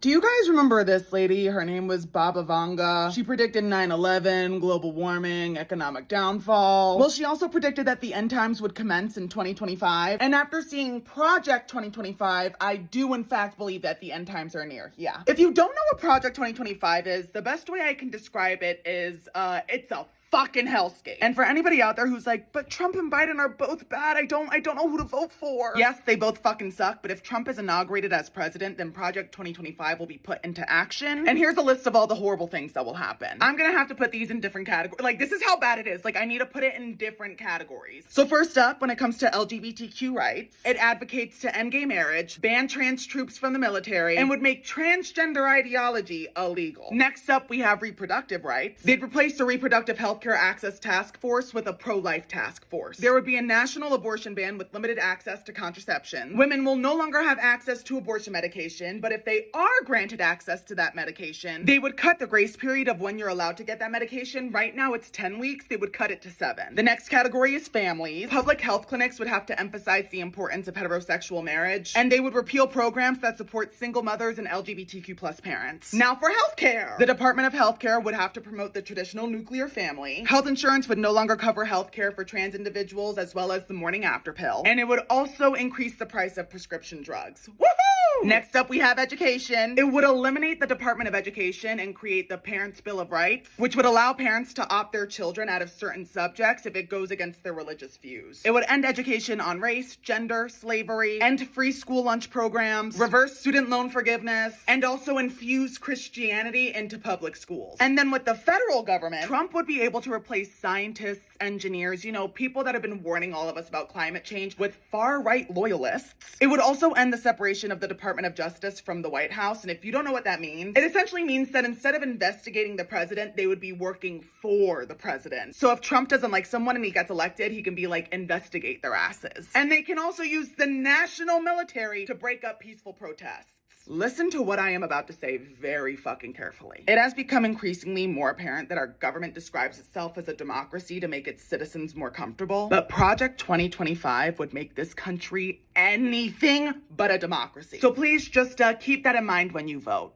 Do you guys remember this lady? Her name was Baba Vanga. She predicted 9/11, global warming, economic downfall. Well, she also predicted that the end times would commence in 2025. And after seeing Project 2025, I do in fact believe that the end times are near. Yeah. If you don't know what Project 2025 is, the best way I can describe it is, it's a fucking hellscape. And for anybody out there who's like, but Trump and Biden are both bad, I don't know who to vote for. Yes, they both fucking suck, but if Trump is inaugurated as president, then Project 2025 will be put into action. And here's a list of all the horrible things that will happen. I'm gonna have to put these in different categories. Like, this is how bad it is. Like, I need to put it in different categories. So first up, when it comes to LGBTQ rights, it advocates to end gay marriage, ban trans troops from the military, and would make transgender ideology illegal. Next up, we have reproductive rights. They'd replace the Reproductive Health Care Access Task Force with a pro-life task force. There would be a national abortion ban with limited access to contraception. Women will no longer have access to abortion medication, but if they are granted access to that medication, they would cut the grace period of when you're allowed to get that medication. Right now it's 10 weeks, they would cut it to 7. The next category is families. Public health clinics would have to emphasize the importance of heterosexual marriage, and they would repeal programs that support single mothers and LGBTQ+ parents. Now for healthcare. The Department of Healthcare would have to promote the traditional nuclear family. Health insurance would no longer cover healthcare for trans individuals, as well as the morning after pill. And it would also increase the price of prescription drugs. Woohoo! Next up, we have education. It would eliminate the Department of Education and create the Parents' Bill of Rights, which would allow parents to opt their children out of certain subjects if it goes against their religious views. It would end education on race, gender, slavery, end free school lunch programs, reverse student loan forgiveness, and also infuse Christianity into public schools. And then with the federal government, Trump would be able to replace scientists, engineers, people that have been warning all of us about climate change, with far-right loyalists. It would also end the separation of the Department of Justice from the White House. And if you don't know what that means, it essentially means that instead of investigating the president, they would be working for the president. So if Trump doesn't like someone and he gets elected, he can be like, investigate their asses. And they can also use the national military to break up peaceful protests. Listen to what I am about to say very fucking carefully. It has become increasingly more apparent that our government describes itself as a democracy to make its citizens more comfortable, but Project 2025 would make this country anything but a democracy. So please just keep that in mind when you vote.